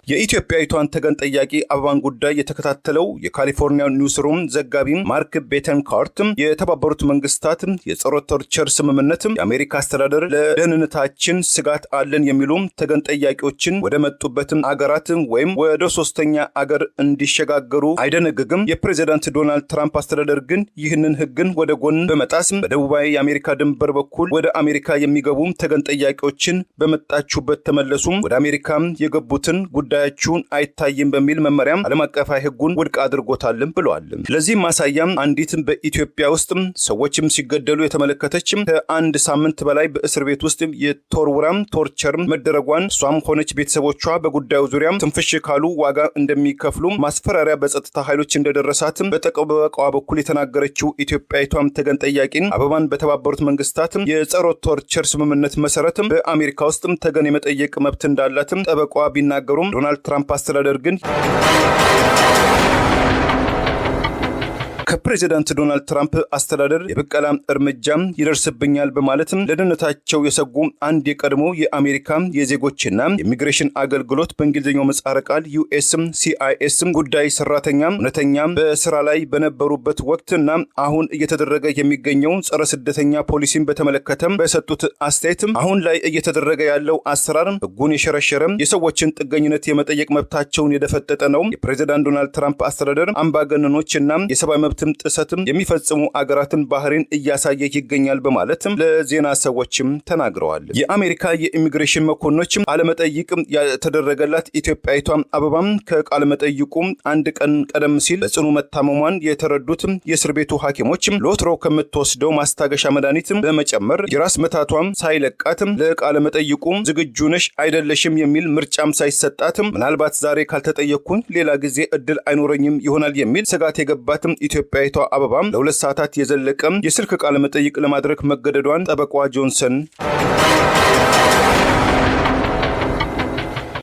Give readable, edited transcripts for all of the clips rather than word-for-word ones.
የኢትዮጵያዊቷን ተገን ጠያቂ አበባን ጉዳይ የተከታተለው የካሊፎርኒያ ኒውስሩም ዘጋቢ ማርክ ቤተንካርት የተባበሩት መንግስታት የጸረ ቶርቸር ስምምነት የአሜሪካ አስተዳደር ለደህንነታችን ስጋት አለን የሚሉ ተገን ጠያቂዎችን ወደ መጡበትም አገራት ወይም ወደ ሶስተኛ አገር እንዲሸጋገሩ አይደነግግም። የፕሬዝዳንት ዶናልድ ትራምፕ አስተዳደር ግን ይህንን ህግን ወደ ጎን በመጣስ በደቡባዊ የአሜሪካ ድንበር በኩል ወደ አሜሪካ የሚገቡ ተገን ጠያቂዎችን በመጣችሁበት ተመለሱ፣ ወደ አሜሪካ የገቡትን ጉዳያችሁን አይታይም በሚል መመሪያ ዓለም አቀፋዊ ህጉን ውድቅ አድርጎታልም ብለዋል። ለዚህ ማሳያም አንዲት በኢትዮጵያ ውስጥ ሰዎችም ሲገደሉ የተመለከተች ከአንድ ሳምንት በላይ በእስር ቤት ውስጥ የተወርውራም ቶርቸር መደረጓን እሷም ሆነች ቤተሰቦቿ በጉዳዩ ዙሪያ ትንፍሽ ካሉ ዋጋ እንደሚከፍሉ ማስፈራሪያ በጸጥታ ኃይሎች እንደደረሳት በጠበቃዋ በኩል የተናገረችው ኢትዮጵያዊቷም ተገን ጠያቂን አበባን በተባበሩት መንግስታት የጸረ ቶርቸር ስምምነት መሰረት በአሜሪካ ውስጥ ተገን የመጠየቅ መብት እንዳላት ጠበቃዋ ቢናገሩም ዶናልድ ትራምፕ አስተዳደር ግን ከፕሬዝዳንት ዶናልድ ትራምፕ አስተዳደር የበቀላ እርምጃ ይደርስብኛል በማለት ለደህንነታቸው የሰጉ አንድ የቀድሞ የአሜሪካ የዜጎችና ኢሚግሬሽን አገልግሎት በእንግሊዝኛው ምህጻረ ቃል USCIS ጉዳይ ሰራተኛ እውነተኛ በስራ ላይ በነበሩበት ወቅትና አሁን እየተደረገ የሚገኘው ጸረ ስደተኛ ፖሊሲን በተመለከተ በሰጡት አስተያየት አሁን ላይ እየተደረገ ያለው አሰራር ህጉን የሸረሸረ የሰዎችን ጥገኝነት የመጠየቅ መብታቸውን የደፈጠጠ ነው። የፕሬዝዳንት ዶናልድ ትራምፕ አስተዳደር አምባገነኖችና የሰብአዊ መብት ጥሰትም የሚፈጽሙ አገራትን ባህሪን እያሳየ ይገኛል በማለት ለዜና ሰዎችም ተናግረዋል። የአሜሪካ የኢሚግሬሽን መኮንኖች ቃለመጠይቅ የተደረገላት ኢትዮጵያዊቷ አበባም ከቃለመጠይቁ አንድ ቀን ቀደም ሲል በጽኑ መታመሟን የተረዱት የእስር ቤቱ ሐኪሞች ለወትሮ ከምትወስደው ማስታገሻ መድኃኒት በመጨመር የራስ መታቷም ሳይለቃት ለቃለመጠይቁ ዝግጁ ነሽ አይደለሽም የሚል ምርጫም ሳይሰጣት ምናልባት ዛሬ ካልተጠየቅኩኝ ሌላ ጊዜ እድል አይኖረኝም ይሆናል የሚል ስጋት የገባትም ኢትዮጵያዊቷ አበባም ለ2 ሰዓታት የዘለቀ የስልክ ቃለ መጠይቅ ለማድረግ መገደዷን ጠበቃዋ ጆንሰን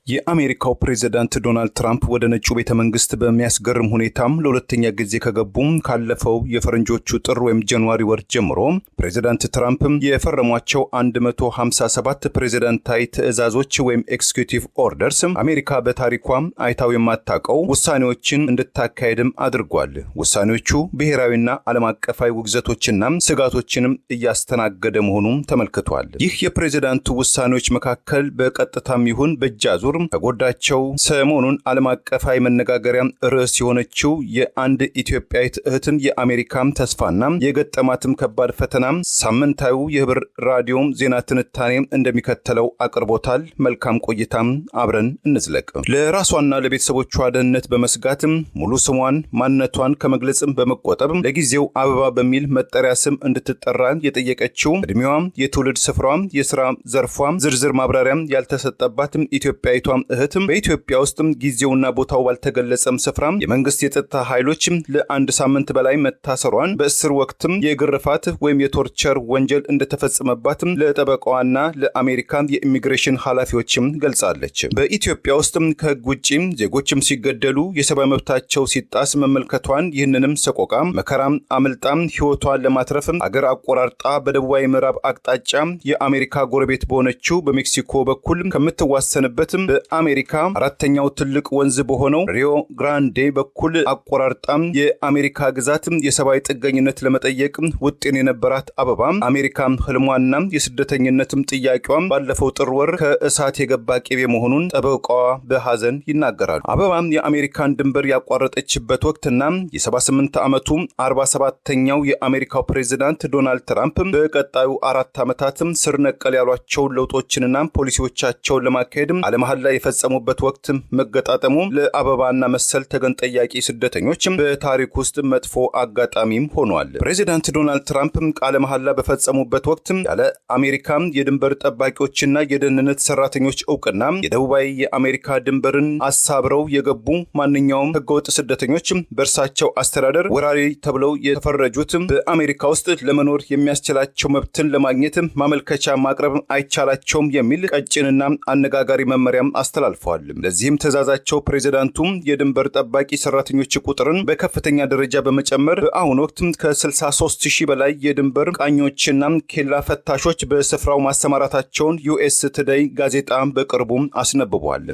የአሜሪካው ፕሬዝዳንት ዶናልድ ትራምፕ ወደ ነጩ ቤተ መንግስት በሚያስገርም ሁኔታም ለሁለተኛ ጊዜ ከገቡም ካለፈው የፈረንጆቹ ጥር ወይም ጃንዋሪ ወር ጀምሮ ፕሬዝዳንት ትራምፕ የፈረሟቸው 157 ፕሬዝዳንታዊ ትዕዛዞች ወይም ኤክስኪዩቲቭ ኦርደርስ አሜሪካ በታሪኳ አይታው የማታውቀው ውሳኔዎችን እንድታካሄድም አድርጓል። ውሳኔዎቹ ብሔራዊና ዓለም አቀፋዊ ውግዘቶችና ስጋቶችንም እያስተናገደ መሆኑም ተመልክቷል። ይህ የፕሬዝዳንቱ ውሳኔዎች መካከል በቀጥታም ይሁን በእጃዙር ከጎዳቸው ሰሞኑን ዓለም አቀፋዊ መነጋገሪያ ርዕስ የሆነችው የአንድ ኢትዮጵያዊት እህትን የአሜሪካም ተስፋና የገጠማትም ከባድ ፈተና ሳምንታዊ የህብር ራዲዮ ዜና ትንታኔ እንደሚከተለው አቅርቦታል። መልካም ቆይታም አብረን እንዝለቅ። ለራሷና ለቤተሰቦቿ ደህንነት በመስጋት ሙሉ ስሟን ማንነቷን ከመግለጽም በመቆጠብ ለጊዜው አበባ በሚል መጠሪያ ስም እንድትጠራ የጠየቀችው እድሜዋ፣ የትውልድ ስፍራዋ፣ የሥራ ዘርፏ ዝርዝር ማብራሪያ ያልተሰጠባትም ኢትዮጵያዊቷ እህትም በኢትዮጵያ ውስጥም ጊዜውና ቦታው ባልተገለጸም ስፍራ የመንግስት የጸጥታ ኃይሎች ለአንድ ሳምንት በላይ መታሰሯን በእስር ወቅትም የግርፋት ወይም የቶርቸር ወንጀል እንደተፈጸመባትም ለጠበቃዋና ለአሜሪካ የኢሚግሬሽን ኃላፊዎችም ገልጻለች። በኢትዮጵያ ውስጥም ከህግ ውጪ ዜጎችም ሲገደሉ የሰብአዊ መብታቸው ሲጣስ መመልከቷን ይህንንም ሰቆቃ መከራም አምልጣም ህይወቷን ለማትረፍ አገር አቆራርጣ በደቡባዊ ምዕራብ አቅጣጫ የአሜሪካ ጎረቤት በሆነችው በሜክሲኮ በኩል ከምትዋሰንበትም በአሜሪካ አራተኛው ትልቅ ወንዝ በሆነው ሪዮ ግራንዴ በኩል አቆራርጣም የአሜሪካ ግዛት የሰብአዊ ጥገኝነት ለመጠየቅ ውጥን የነበራት አበባ አሜሪካ ህልሟና የስደተኝነትም ጥያቄዋም ባለፈው ጥር ወር ከእሳት የገባ ቂቤ መሆኑን ጠበቃዋ በሐዘን ይናገራሉ። አበባም የአሜሪካን ድንበር ያቋረጠችበት ወቅትና የ78 ዓመቱ 47ኛው የአሜሪካው ፕሬዝዳንት ዶናልድ ትራምፕ በቀጣዩ 4 ዓመታትም ስር ነቀል ያሏቸው ለውጦችንና ፖሊሲዎቻቸውን ለማካሄድ አለመሃል ላይ የፈጸሙበት ወቅት መገጣጠሙ ለአበባና መሰል ተገን ጠያቂ ስደተኞች በታሪክ ውስጥ መጥፎ አጋጣሚም ሆኗል። ፕሬዝዳንት ዶናልድ ትራምፕ ቃለ መሐላ በፈጸሙበት ወቅት ያለ አሜሪካ የድንበር ጠባቂዎችና የደህንነት ሰራተኞች እውቅና የደቡባዊ የአሜሪካ ድንበርን አሳብረው የገቡ ማንኛውም ህገወጥ ስደተኞች በእርሳቸው አስተዳደር ወራሪ ተብለው የተፈረጁት በአሜሪካ ውስጥ ለመኖር የሚያስችላቸው መብትን ለማግኘት ማመልከቻ ማቅረብ አይቻላቸውም የሚል ቀጭንና አነጋጋሪ መመሪያም አስተላልፈዋል። ለዚህም ትዕዛዛቸው ፕሬዝዳንቱ የድንበር ጠባቂ ሰራተኞች ቁጥርን በከፍተኛ ደረጃ በመጨመር በአሁኑ ወቅት ከ63000 በላይ የድንበር ቃኞችና ኬላ ፈታሾች በስፍራው ማሰማራታቸውን ዩኤስ ቱዴይ ጋዜጣ በቅርቡ አስነብቧል።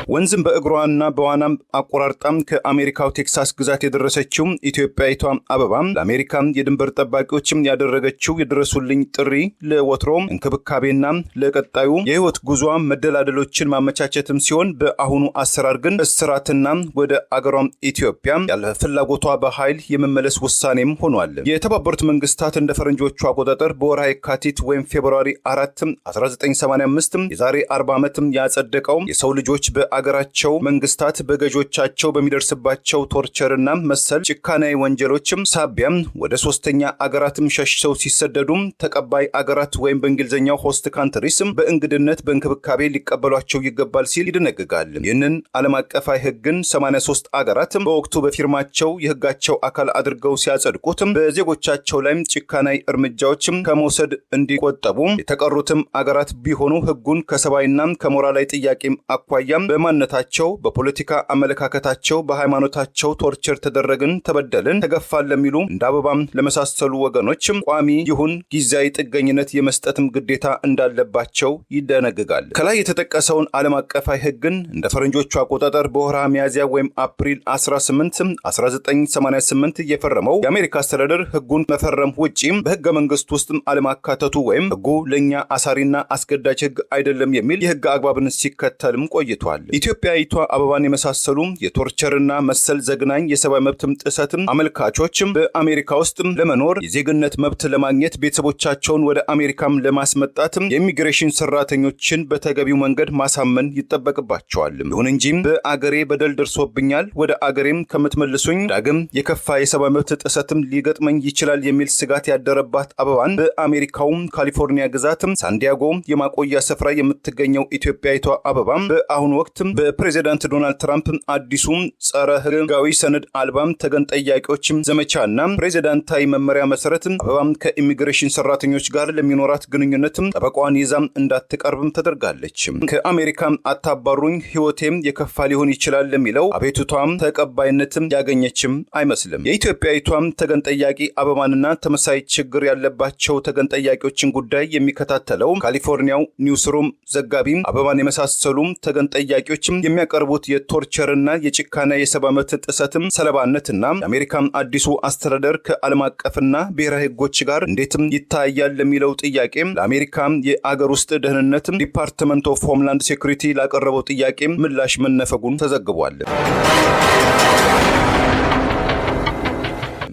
ወንዝም በእግሯና በዋናም አቆራርጣም ከአሜሪካው ቴክሳስ ግዛት የደረሰችው ኢትዮጵያዊቷ አበባ ለአሜሪካ የድንበር ጠባቂዎችም ያደረገችው የድረሱልኝ ጥሪ ለወትሮ እንክብካቤና ለቀጣዩ የህይወት ጉዟ መደላደሎችን ማመቻቸትም ሲሆን በአሁኑ አሰራር ግን እስራትና ወደ አገሯም ኢትዮጵያ ያለ ፍላጎቷ በኃይል የመመለስ ውሳኔም ሆኗል። የተባበሩት መንግስታት እንደ ፈረንጆቹ አቆጣጠር በወርሃ የካቲት ወይም ፌብሩዋሪ 4 1985 የዛሬ 40 ዓመትም ያጸደቀው የሰው ልጆች አገራቸው መንግስታት በገዦቻቸው በሚደርስባቸው ቶርቸርና መሰል ጭካኔያዊ ወንጀሎችም ሳቢያም ወደ ሶስተኛ አገራትም ሸሽተው ሲሰደዱም ተቀባይ አገራት ወይም በእንግሊዝኛው ሆስት ካንትሪስም በእንግድነት በእንክብካቤ ሊቀበሏቸው ይገባል ሲል ይደነግጋል። ይህንን ዓለም አቀፋዊ ህግን 83 አገራትም በወቅቱ በፊርማቸው የህጋቸው አካል አድርገው ሲያጸድቁትም በዜጎቻቸው ላይም ጭካኔያዊ እርምጃዎችም ከመውሰድ እንዲቆጠቡ የተቀሩትም አገራት ቢሆኑ ህጉን ከሰብአዊና ከሞራላዊ ጥያቄም አኳያም በማንነታቸው በፖለቲካ አመለካከታቸው በሃይማኖታቸው ቶርቸር ተደረግን ተበደልን ተገፋን ለሚሉ እንደ አበባም ለመሳሰሉ ወገኖችም ቋሚ ይሁን ጊዜያዊ ጥገኝነት የመስጠትም ግዴታ እንዳለባቸው ይደነግጋል። ከላይ የተጠቀሰውን ዓለም አቀፋዊ ህግን እንደ ፈረንጆቹ አቆጣጠር በወርሃ ሚያዝያ ወይም አፕሪል 18 1988 የፈረመው የአሜሪካ አስተዳደር ህጉን መፈረም ውጪ በህገ መንግስት ውስጥ አለማካተቱ ወይም ህጉ ለኛ አሳሪና አስገዳጅ ህግ አይደለም የሚል የህግ አግባብን ሲከተልም ቆይቷል። ኢትዮጵያዊቷ አበባን የመሳሰሉ የቶርቸርና መሰል ዘግናኝ የሰብአዊ መብት ጥሰት አመልካቾችም በአሜሪካ ውስጥ ለመኖር የዜግነት መብት ለማግኘት ቤተሰቦቻቸውን ወደ አሜሪካም ለማስመጣት የኢሚግሬሽን ሰራተኞችን በተገቢው መንገድ ማሳመን ይጠበቅባቸዋል። ይሁን እንጂ በአገሬ በደል ደርሶብኛል፣ ወደ አገሬም ከምትመልሱኝ ዳግም የከፋ የሰብአዊ መብት ጥሰትም ሊገጥመኝ ይችላል የሚል ስጋት ያደረባት አበባን በአሜሪካው ካሊፎርኒያ ግዛት ሳንዲያጎ የማቆያ ስፍራ የምትገኘው ኢትዮጵያዊቷ አበባም በአሁኑ ወቅት በፕሬዝዳንት ዶናልድ ትራምፕ አዲሱ ጸረ ህጋዊ ሰነድ አልባም ተገን ጠያቂዎችም ዘመቻና ፕሬዝዳንታዊ መመሪያ መሰረት አበባም ከኢሚግሬሽን ሰራተኞች ጋር ለሚኖራት ግንኙነትም ጠበቃዋን ይዛም እንዳትቀርብም ተደርጋለች። ከአሜሪካ አታባሩኝ ህይወቴም የከፋ ሊሆን ይችላል ለሚለው አቤቱታም ተቀባይነትም ያገኘችም አይመስልም። የኢትዮጵያዊቷም ተገን ጠያቂ አበባንና ተመሳይ ችግር ያለባቸው ተገን ጠያቂዎችን ጉዳይ የሚከታተለው ካሊፎርኒያው ኒውስሩም ዘጋቢ አበባን የመሳሰሉ ተገን ጠያቂዎችም የሚያቀርቡት የቶርቸርና የጭካኔ የሰብአዊ መብት ጥሰትም ሰለባነትና የአሜሪካን አዲሱ አስተዳደር ከዓለም አቀፍና ብሔራዊ ህጎች ጋር እንዴትም ይታያል ለሚለው ጥያቄ ለአሜሪካ የአገር ውስጥ ደህንነት ዲፓርትመንት ኦፍ ሆምላንድ ሴኩሪቲ ላቀረበው ጥያቄ ምላሽ መነፈጉን ተዘግቧል።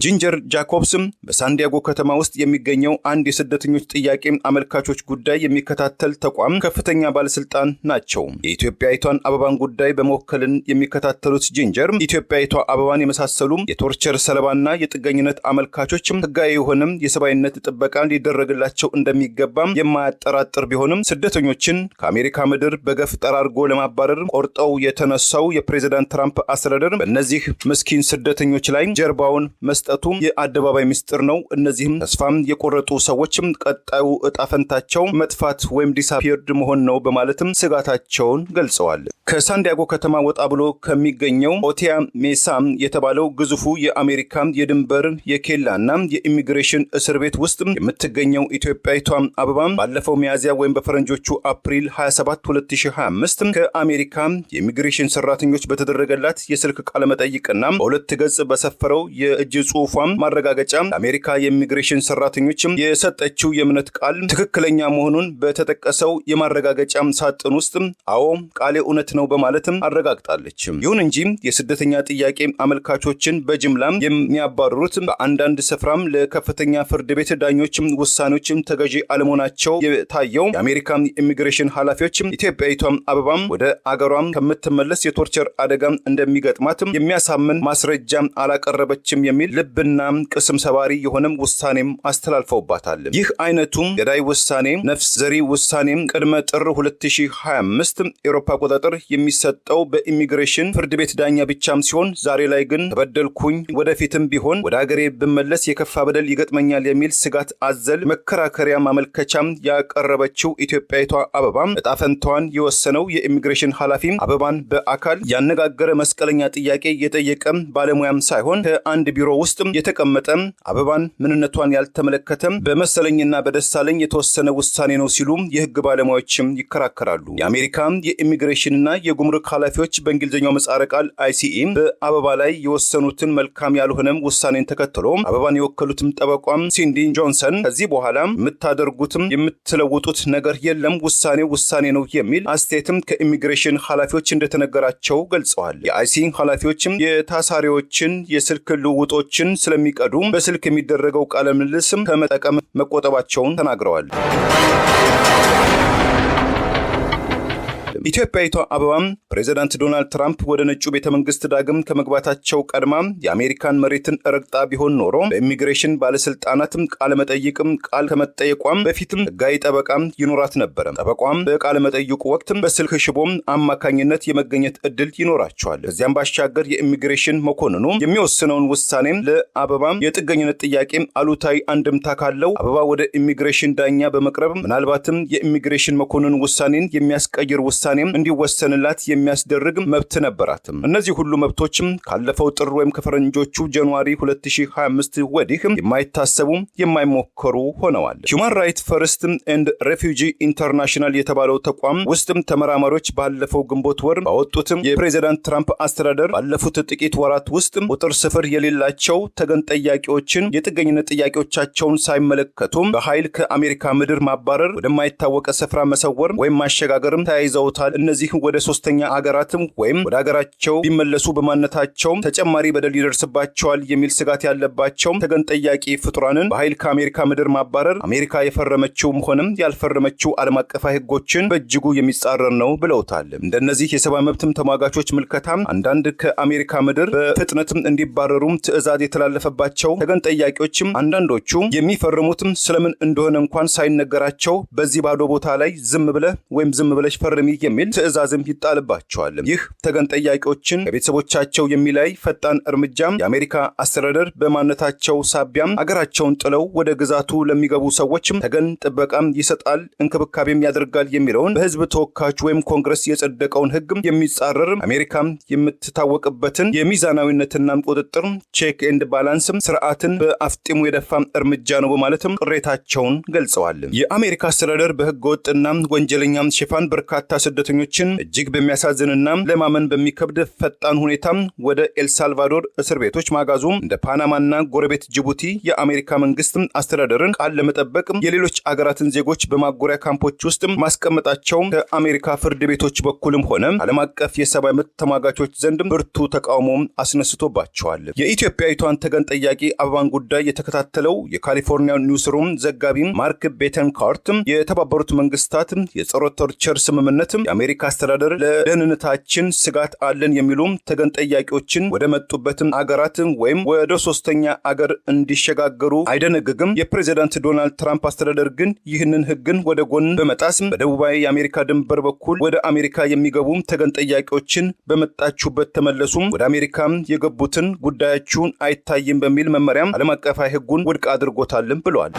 ጂንጀር ጃኮብስም በሳንዲያጎ ከተማ ውስጥ የሚገኘው አንድ የስደተኞች ጥያቄ አመልካቾች ጉዳይ የሚከታተል ተቋም ከፍተኛ ባለስልጣን ናቸው። የኢትዮጵያዊቷን አበባን ጉዳይ በመወከልን የሚከታተሉት ጂንጀር ኢትዮጵያዊቷ አበባን የመሳሰሉ የቶርቸር ሰለባና የጥገኝነት አመልካቾችም ህጋዊ የሆነም የሰብአዊነት ጥበቃ ሊደረግላቸው እንደሚገባም የማያጠራጥር ቢሆንም ስደተኞችን ከአሜሪካ ምድር በገፍ ጠራርጎ ለማባረር ቆርጠው የተነሳው የፕሬዝዳንት ትራምፕ አስተዳደር በእነዚህ ምስኪን ስደተኞች ላይ ጀርባውን መስጠቱ የአደባባይ ምስጢር ነው። እነዚህም ተስፋም የቆረጡ ሰዎችም ቀጣዩ እጣ ፈንታቸው መጥፋት ወይም ዲሳፒርድ መሆን ነው በማለትም ስጋታቸውን ገልጸዋል። ከሳንዲያጎ ከተማ ወጣ ብሎ ከሚገኘው ኦቲያ ሜሳ የተባለው ግዙፉ የአሜሪካ የድንበር የኬላና የኢሚግሬሽን እስር ቤት ውስጥ የምትገኘው ኢትዮጵያዊቷ አበባ ባለፈው ሚያዝያ ወይም በፈረንጆቹ አፕሪል 27 2025 ከአሜሪካ የኢሚግሬሽን ሰራተኞች በተደረገላት የስልክ ቃለ መጠይቅና በሁለት ገጽ በሰፈረው የእጅ ጽሑፏም ማረጋገጫ ለአሜሪካ የኢሚግሬሽን ሰራተኞችም የሰጠችው የእምነት ቃል ትክክለኛ መሆኑን በተጠቀሰው የማረጋገጫ ሳጥን ውስጥ አዎ ቃሌ እውነት ነው በማለትም አረጋግጣለች። ይሁን እንጂ የስደተኛ ጥያቄ አመልካቾችን በጅምላም የሚያባርሩት በአንዳንድ ስፍራም ለከፍተኛ ፍርድ ቤት ዳኞችም ውሳኔዎችም ተገዢ አለመሆናቸው የታየው የአሜሪካ ኢሚግሬሽን ኃላፊዎች ኢትዮጵያዊቷም አበባም ወደ አገሯም ከምትመለስ የቶርቸር አደጋ እንደሚገጥማትም የሚያሳምን ማስረጃ አላቀረበችም የሚል ልብ ልብና ቅስም ሰባሪ የሆነም ውሳኔም አስተላልፈውባታል። ይህ አይነቱም ገዳይ ውሳኔ ነፍስ ዘሪ ውሳኔም ቅድመ ጥር 2025 ኤሮፓ አቆጣጠር የሚሰጠው በኢሚግሬሽን ፍርድ ቤት ዳኛ ብቻም ሲሆን ዛሬ ላይ ግን ተበደልኩኝ ወደፊትም ቢሆን ወደ ሀገሬ ብመለስ የከፋ በደል ይገጥመኛል የሚል ስጋት አዘል መከራከሪያ ማመልከቻም ያቀረበችው ኢትዮጵያዊቷ አበባ ዕጣ ፈንታዋን የወሰነው የኢሚግሬሽን ኃላፊ አበባን በአካል ያነጋገረ መስቀለኛ ጥያቄ የጠየቀ ባለሙያም ሳይሆን ከአንድ ቢሮ ውስጥ የተቀመጠ አበባን ምንነቷን ያልተመለከተ በመሰለኝና በደሳለኝ የተወሰነ ውሳኔ ነው ሲሉ የህግ ባለሙያዎችም ይከራከራሉ። የአሜሪካ የኢሚግሬሽንና የጉምሩክ ኃላፊዎች በእንግሊዝኛው ምህጻረ ቃል ICE በአበባ ላይ የወሰኑትን መልካም ያልሆነም ውሳኔን ተከትሎ አበባን የወከሉትም ጠበቋም ሲንዲ ጆንሰን ከዚህ በኋላ የምታደርጉትም የምትለውጡት ነገር የለም፣ ውሳኔ ነው የሚል አስተያየትም ከኢሚግሬሽን ኃላፊዎች እንደተነገራቸው ገልጸዋል። የICE ኃላፊዎችም የታሳሪዎችን የስልክ ልውውጦችን ስለሚቀዱ በስልክ የሚደረገው ቃለ ምልልስም ከመጠቀም መቆጠባቸውን ተናግረዋል። ኢትዮጵያዊቷ አበባም ፕሬዝዳንት ዶናልድ ትራምፕ ወደ ነጩ ቤተመንግስት ዳግም ከመግባታቸው ቀድማ የአሜሪካን መሬትን ረግጣ ቢሆን ኖሮ በኢሚግሬሽን ባለስልጣናትም ቃለ መጠይቅም ቃል ከመጠየቋም በፊትም ህጋዊ ጠበቃም ይኖራት ነበር። ጠበቋም በቃለ መጠይቁ ወቅትም በስልክ ሽቦም አማካኝነት የመገኘት እድል ይኖራቸዋል። ከዚያም ባሻገር የኢሚግሬሽን መኮንኑ የሚወስነውን ውሳኔም ለአበባም የጥገኝነት ጥያቄም አሉታዊ አንድምታ ካለው አበባ ወደ ኢሚግሬሽን ዳኛ በመቅረብ ምናልባትም የኢሚግሬሽን መኮንኑ ውሳኔን የሚያስቀይር ውሳኔ እንዲወሰንላት የሚያስደርግ መብት ነበራትም። እነዚህ ሁሉ መብቶችም ካለፈው ጥር ወይም ከፈረንጆቹ ጃንዋሪ 2025 ወዲህ የማይታሰቡ የማይሞከሩ ሆነዋል። ሁማን ራይትስ ፈርስት ኤንድ ሬፊውጂ ኢንተርናሽናል የተባለው ተቋም ውስጥም ተመራማሪዎች ባለፈው ግንቦት ወር ባወጡትም የፕሬዝዳንት ትራምፕ አስተዳደር ባለፉት ጥቂት ወራት ውስጥ ቁጥር ስፍር የሌላቸው ተገን ጠያቂዎችን የጥገኝነት ጥያቄዎቻቸውን ሳይመለከቱ በኃይል ከአሜሪካ ምድር ማባረር፣ ወደማይታወቅ ስፍራ መሰወር ወይም ማሸጋገርም ተያይዘውታል። እነዚህ ወደ ሶስተኛ አገራትም ወይም ወደ አገራቸው ቢመለሱ በማንነታቸው ተጨማሪ በደል ይደርስባቸዋል የሚል ስጋት ያለባቸው ተገን ጠያቂ ፍጡራንን በኃይል ከአሜሪካ ምድር ማባረር አሜሪካ የፈረመችውም ሆነም ያልፈረመችው ዓለም አቀፋዊ ሕጎችን በእጅጉ የሚጻረር ነው ብለውታል። እንደነዚህ የሰብአዊ መብትም ተሟጋቾች ምልከታም አንዳንድ ከአሜሪካ ምድር በፍጥነትም እንዲባረሩም ትዕዛዝ የተላለፈባቸው ተገን ጠያቂዎችም አንዳንዶቹ የሚፈርሙትም ስለምን እንደሆነ እንኳን ሳይነገራቸው በዚህ ባዶ ቦታ ላይ ዝም ብለሽ ፈርሚ የሚል ትዕዛዝም ይጣልባቸዋል። ይህ ተገን ጠያቂዎችን ከቤተሰቦቻቸው የሚላይ ፈጣን እርምጃም የአሜሪካ አስተዳደር በማንነታቸው ሳቢያም አገራቸውን ጥለው ወደ ግዛቱ ለሚገቡ ሰዎችም ተገን ጥበቃም ይሰጣል፣ እንክብካቤም ያደርጋል የሚለውን በህዝብ ተወካዮች ወይም ኮንግረስ የጸደቀውን ህግ የሚጻረር አሜሪካም የምትታወቅበትን የሚዛናዊነትና ቁጥጥር ቼክ ኤንድ ባላንስም ስርዓትን በአፍጢሙ የደፋም እርምጃ ነው በማለትም ቅሬታቸውን ገልጸዋል። የአሜሪካ አስተዳደር በህገ ወጥና ወንጀለኛም ሽፋን በርካታ ስደተኞችን እጅግ በሚያሳዝንና ለማመን በሚከብድ ፈጣን ሁኔታ ወደ ኤልሳልቫዶር እስር ቤቶች ማጋዙ እንደ ፓናማና ጎረቤት ጅቡቲ የአሜሪካ መንግስት አስተዳደርን ቃል ለመጠበቅ የሌሎች አገራትን ዜጎች በማጎሪያ ካምፖች ውስጥ ማስቀመጣቸው ከአሜሪካ ፍርድ ቤቶች በኩልም ሆነ ዓለም አቀፍ የሰብአዊ መብት ተሟጋቾች ዘንድ ብርቱ ተቃውሞ አስነስቶባቸዋል። የኢትዮጵያዊቷን ተገን ጠያቂ አበባን ጉዳይ የተከታተለው የካሊፎርኒያ ኒውስሩም ዘጋቢ ማርክ ቤተንካርት የተባበሩት መንግስታት የጸረ ቶርቸር ስምምነት የአሜሪካ አስተዳደር ለደህንነታችን ስጋት አለን የሚሉ ተገን ጠያቂዎችን ወደ መጡበትም አገራት ወይም ወደ ሶስተኛ አገር እንዲሸጋገሩ አይደነግግም። የፕሬዝዳንት ዶናልድ ትራምፕ አስተዳደር ግን ይህንን ህግን ወደ ጎን በመጣስ በደቡባዊ የአሜሪካ ድንበር በኩል ወደ አሜሪካ የሚገቡ ተገን ጠያቂዎችን በመጣችሁበት ተመለሱ፣ ወደ አሜሪካ የገቡትን ጉዳያችሁን አይታይም በሚል መመሪያም ዓለም አቀፋዊ ህጉን ውድቅ አድርጎታልም ብለዋል።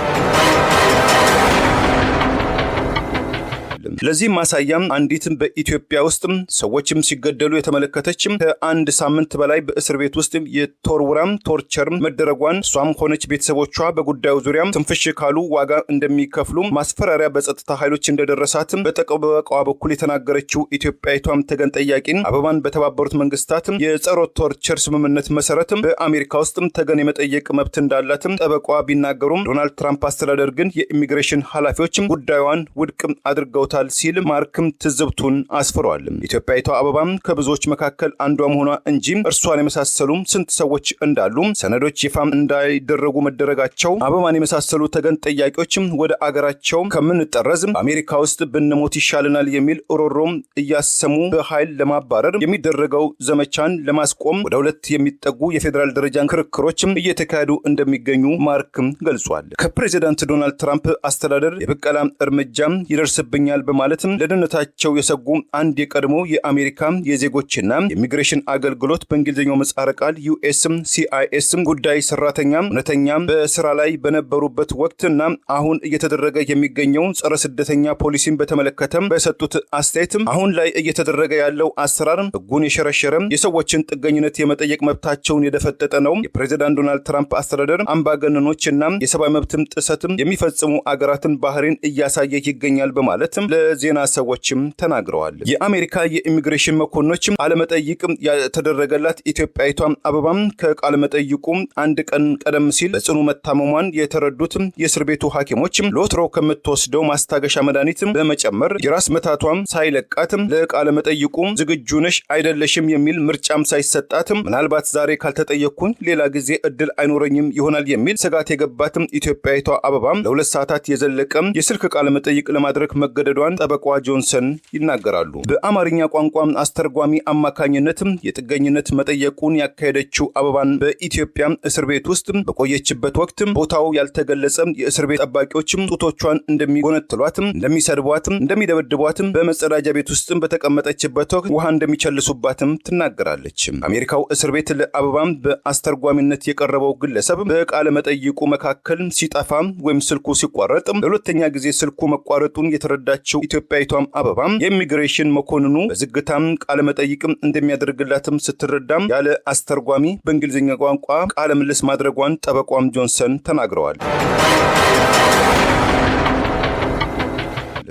ለዚህም ማሳያም አንዲትም በኢትዮጵያ ውስጥ ሰዎችም ሲገደሉ የተመለከተችም ከአንድ ሳምንት በላይ በእስር ቤት ውስጥ የተወርውራም ቶርቸር መደረጓን እሷም ሆነች ቤተሰቦቿ በጉዳዩ ዙሪያም ትንፍሽ ካሉ ዋጋ እንደሚከፍሉ ማስፈራሪያ በጸጥታ ኃይሎች እንደደረሳትም በጠበቃዋ በኩል የተናገረችው ኢትዮጵያዊቷም ተገን ጠያቂን አበባን በተባበሩት መንግስታት የጸረ ቶርቸር ስምምነት መሰረትም በአሜሪካ ውስጥም ተገን የመጠየቅ መብት እንዳላትም ጠበቃዋ ቢናገሩም ዶናልድ ትራምፕ አስተዳደር ግን የኢሚግሬሽን ኃላፊዎችም ጉዳዩን ውድቅ አድርገውታል ይደርሳል ሲል ማርክም ትዝብቱን አስፍሯል። ኢትዮጵያዊቷ አበባም ከብዙዎች መካከል አንዷ መሆኗ እንጂ እርሷን የመሳሰሉ ስንት ሰዎች እንዳሉ ሰነዶች ይፋ እንዳይደረጉ መደረጋቸው አበባን የመሳሰሉ ተገን ጠያቂዎችም ወደ አገራቸው ከምንጠረዝ አሜሪካ ውስጥ ብንሞት ይሻልናል የሚል ሮሮም እያሰሙ በኃይል ለማባረር የሚደረገው ዘመቻን ለማስቆም ወደ 2 የሚጠጉ የፌዴራል ደረጃ ክርክሮችም እየተካሄዱ እንደሚገኙ ማርክም ገልጿል። ከፕሬዚዳንት ዶናልድ ትራምፕ አስተዳደር የበቀላ እርምጃም ይደርስብኛል በማለትም ለደህንነታቸው የሰጉ አንድ የቀድሞ የአሜሪካ የዜጎችና የኢሚግሬሽን አገልግሎት በእንግሊዝኛው ምህጻረ ቃል USCIS ጉዳይ ሰራተኛ እውነተኛ በስራ ላይ በነበሩበት ወቅትና አሁን እየተደረገ የሚገኘው ጸረ ስደተኛ ፖሊሲን በተመለከተ በሰጡት አስተያየት አሁን ላይ እየተደረገ ያለው አሰራር ህጉን የሸረሸረ የሰዎችን ጥገኝነት የመጠየቅ መብታቸውን የደፈጠጠ ነው። የፕሬዚዳንት ዶናልድ ትራምፕ አስተዳደር አምባገነኖችና የሰብአዊ መብትም ጥሰትም የሚፈጽሙ አገራትን ባህሪን እያሳየ ይገኛል በማለትም ለዜና ሰዎችም ተናግረዋል። የአሜሪካ የኢሚግሬሽን መኮንኖችም ቃለመጠይቅ የተደረገላት ኢትዮጵያዊቷ አበባም ከቃለመጠይቁ አንድ ቀን ቀደም ሲል በጽኑ መታመሟን የተረዱት የእስር ቤቱ ሐኪሞችም ለወትሮ ከምትወስደው ማስታገሻ መድኃኒት በመጨመር የራስ መታቷም ሳይለቃትም ለቃለመጠይቁ ዝግጁ ነሽ አይደለሽም የሚል ምርጫም ሳይሰጣትም ምናልባት ዛሬ ካልተጠየቅኩኝ ሌላ ጊዜ እድል አይኖረኝም ይሆናል የሚል ስጋት የገባትም ኢትዮጵያዊቷ አበባም ለ2 ሰዓታት የዘለቀም የስልክ ቃለመጠይቅ ለማድረግ መገደዷን ጠበቋ ጆንሰን ይናገራሉ። በአማርኛ ቋንቋ አስተርጓሚ አማካኝነትም የጥገኝነት መጠየቁን ያካሄደችው አበባን በኢትዮጵያ እስር ቤት ውስጥ በቆየችበት ወቅት ቦታው ያልተገለጸ የእስር ቤት ጠባቂዎችም ጡቶቿን እንደሚጎነትሏትም እንደሚሰድቧትም እንደሚደበድቧትም በመጸዳጃ ቤት ውስጥ በተቀመጠችበት ወቅት ውሃ እንደሚቸልሱባትም ትናገራለች። አሜሪካው እስር ቤት ለአበባም በአስተርጓሚነት የቀረበው ግለሰብ በቃለ መጠይቁ መካከል ሲጠፋ ወይም ስልኩ ሲቋረጥ ለሁለተኛ ጊዜ ስልኩ መቋረጡን የተረዳችው ኢትዮጵያዊቷም አበባም የኢሚግሬሽን መኮንኑ በዝግታም ቃለ መጠይቅም እንደሚያደርግላትም ስትረዳም ያለ አስተርጓሚ በእንግሊዝኛ ቋንቋ ቃለ ምልልስ ማድረጓን ጠበቋም ጆንሰን ተናግረዋል።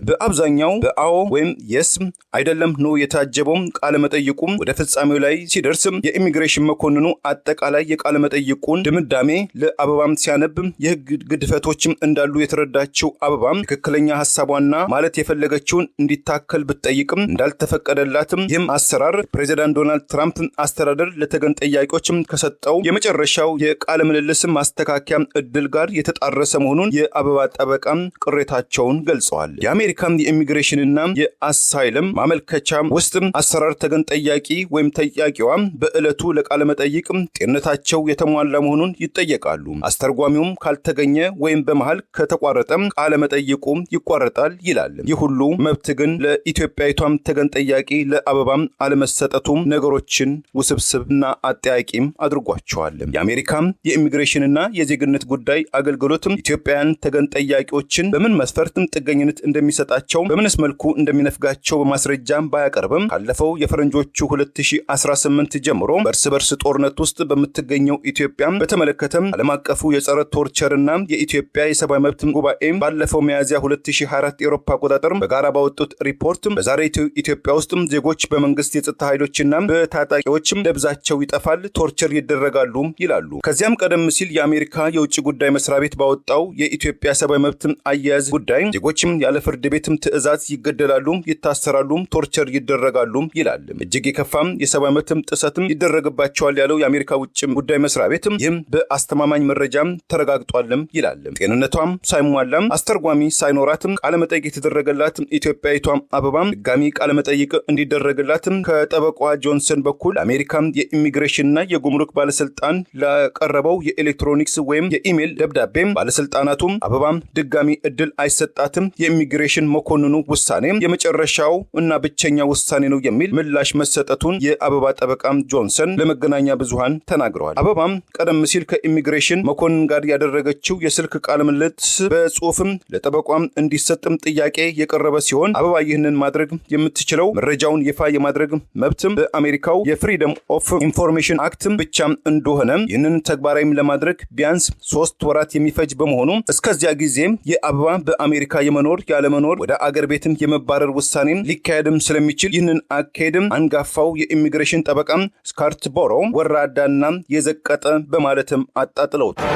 በአብዛኛው በአዎ ወይም የስ አይደለም ነው የታጀበው ቃለ መጠይቁም ወደ ፍጻሜው ላይ ሲደርስ የኢሚግሬሽን መኮንኑ አጠቃላይ የቃለ መጠይቁን ድምዳሜ ለአበባም ሲያነብ የህግ ግድፈቶችም እንዳሉ የተረዳችው አበባም ትክክለኛ ሐሳቧና ማለት የፈለገችውን እንዲታከል ብትጠይቅም እንዳልተፈቀደላትም ይህም አሰራር ፕሬዚዳንት ዶናልድ ትራምፕ አስተዳደር ለተገን ጠያቂዎችም ከሰጠው የመጨረሻው የቃለ ምልልስ ማስተካከያ እድል ጋር የተጣረሰ መሆኑን የአበባ ጠበቃም ቅሬታቸውን ገልጸዋል። የአሜሪካ የኢሚግሬሽንና የአሳይለም ማመልከቻ ውስጥ አሰራር ተገን ጠያቂ ወይም ጠያቂዋ በዕለቱ ለቃለ መጠይቅ ጤንነታቸው የተሟላ መሆኑን ይጠየቃሉ። አስተርጓሚውም ካልተገኘ ወይም በመሃል ከተቋረጠ ቃለ መጠይቁ ይቋረጣል ይላል። ይህ ሁሉ መብት ግን ለኢትዮጵያዊቷም ተገን ጠያቂ ለአበባም አለመሰጠቱም ነገሮችን ውስብስብና አጠያቂም አድርጓቸዋል። የአሜሪካ የኢሚግሬሽንና የዜግነት ጉዳይ አገልግሎት ኢትዮጵያውያን ተገን ጠያቂዎችን በምን መስፈርት ጥገኝነት እንደሚሰጣቸው በምንስ መልኩ እንደሚነፍጋቸው በማስረጃም ባያቀርብም ካለፈው የፈረንጆቹ 2018 ጀምሮ በእርስ በርስ ጦርነት ውስጥ በምትገኘው ኢትዮጵያ በተመለከተም ዓለም አቀፉ የጸረ ቶርቸርና የኢትዮጵያ የሰብአዊ መብት ጉባኤ ባለፈው ሚያዝያ 2024 የአውሮፓ አቆጣጠር በጋራ ባወጡት ሪፖርት በዛሬቱ ኢትዮጵያ ውስጥ ዜጎች በመንግስት የጸጥታ ኃይሎችና በታጣቂዎችም ደብዛቸው ይጠፋል፣ ቶርቸር ይደረጋሉ ይላሉ። ከዚያም ቀደም ሲል የአሜሪካ የውጭ ጉዳይ መስሪያ ቤት ባወጣው የኢትዮጵያ ሰብአዊ መብት አያያዝ ጉዳይ ዜጎችም ያለ ፍርድ ቤትም ትዕዛዝ ይገደላሉ፣ ይታሰራሉ፣ ቶርቸር ይደረጋሉ ይላል። እጅግ የከፋም የሰብአዊ መብት ጥሰትም ይደረግባቸዋል ያለው የአሜሪካ ውጭ ጉዳይ መስሪያ ቤትም ይህም በአስተማማኝ መረጃም ተረጋግጧልም ይላል። ጤንነቷም ሳይሟላም አስተርጓሚ ሳይኖራትም ቃለመጠይቅ የተደረገላት ኢትዮጵያዊቷም አበባም ድጋሚ ቃለመጠይቅ እንዲደረግላትም ከጠበቋ ጆንሰን በኩል አሜሪካ የኢሚግሬሽንና የጉምሩክ ባለስልጣን ለቀረበው የኤሌክትሮኒክስ ወይም የኢሜል ደብዳቤም ባለስልጣናቱም አበባም ድጋሚ እድል አይሰጣትም፣ የኢሚግሬሽን መኮንኑ ውሳኔ የመጨረሻው እና ብቸኛ ውሳኔ ነው የሚል ምላሽ መሰጠቱን የአበባ ጠበቃም ጆንሰን ለመገናኛ ብዙሃን ተናግረዋል። አበባም ቀደም ሲል ከኢሚግሬሽን መኮንን ጋር ያደረገችው የስልክ ቃለ ምልልስ በጽሁፍም ለጠበቋም እንዲሰጥም ጥያቄ የቀረበ ሲሆን አበባ ይህንን ማድረግ የምትችለው መረጃውን ይፋ የማድረግ መብትም በአሜሪካው የፍሪደም ኦፍ ኢንፎርሜሽን አክት ብቻ እንደሆነ ይህንን ተግባራዊም ለማድረግ ቢያንስ 3 ወራት የሚፈጅ በመሆኑ እስከዚያ ጊዜ የአበባ በአሜሪካ የመኖር ያለመኖር ወደ አገር ቤትም የመባረር ውሳኔም ሊካሄድም ስለሚችል ይህንን አካሄድም አንጋፋው የኢሚግሬሽን ጠበቃም ስካርት ቦሮ ወራዳና የዘቀጠ በማለትም አጣጥለውታል።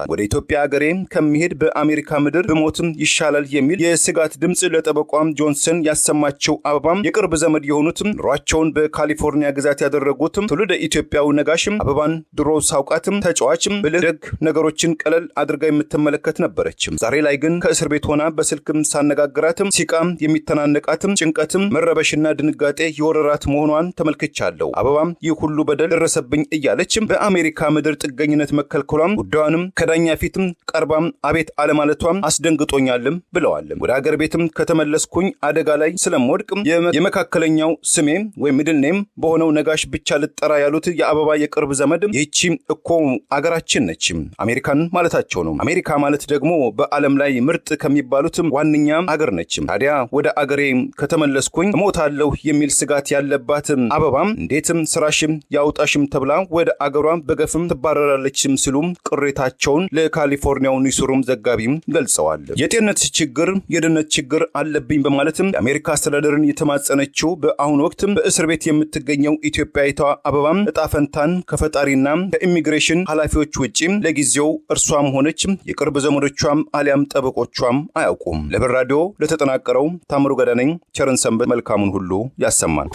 ብለዋታል። ወደ ኢትዮጵያ ሀገሬ ከሚሄድ በአሜሪካ ምድር በሞትም ይሻላል የሚል የስጋት ድምጽ ለጠበቋም ጆንሰን ያሰማቸው አበባም የቅርብ ዘመድ የሆኑትም ኑሯቸውን በካሊፎርኒያ ግዛት ያደረጉትም ትውልደ ኢትዮጵያው ነጋሽም አበባን ድሮ ሳውቃትም ተጫዋችም ብልህ ደግ ነገሮችን ቀለል አድርጋ የምትመለከት ነበረችም። ዛሬ ላይ ግን ከእስር ቤት ሆና በስልክም ሳነጋግራትም ሲቃም የሚተናነቃትም ጭንቀትም መረበሽና ድንጋጤ የወረራት መሆኗን ተመልክቻለሁ። አበባም ይህ ሁሉ በደል ደረሰብኝ እያለችም በአሜሪካ ምድር ጥገኝነት መከልከሏም ጉዳዩንም ከዳኛ ፊትም ቀርባም አቤት አለማለቷም አስደንግጦኛልም ብለዋል። ወደ ሀገር ቤትም ከተመለስኩኝ አደጋ ላይ ስለምወድቅም የመካከለኛው ስሜ ወይም ሚድል ኔም በሆነው ነጋሽ ብቻ ልጠራ ያሉት የአበባ የቅርብ ዘመድ ይህቺ እኮ አገራችን ነች አሜሪካን ማለታቸው ነው። አሜሪካ ማለት ደግሞ በዓለም ላይ ምርጥ ከሚባሉት ዋነኛ አገር ነች። ታዲያ ወደ አገሬ ከተመለስኩኝ እሞታለሁ የሚል ስጋት ያለባት አበባም እንዴትም ስራሽም ያውጣሽም ተብላ ወደ አገሯ በገፍም ትባረራለችም ሲሉ ቅሬታቸውን ለካሊፎርኒያው ኒውስሩም ዘጋቢም ገልጸዋል። የጤንነት ችግር የደህንነት ችግር አለብኝ በማለትም የአሜሪካ አስተዳደርን የተማጸነችው በአሁኑ ወቅት በእስር ቤት የምትገኘው ኢትዮጵያዊቷ አበባም ዕጣ ፈንታን ከፈጣሪና ከኢሚግሬሽን ኃላፊዎች ውጪ ለጊዜው እርሷም ሆነች የቅርብ ዘመዶቿም አሊያም ጠበቆቿም አያውቁም። ለብር ራዲዮ ለተጠናቀረው ታምሩ ገዳ ነኝ። ቸርን ሰንበት። መልካሙን ሁሉ ያሰማን።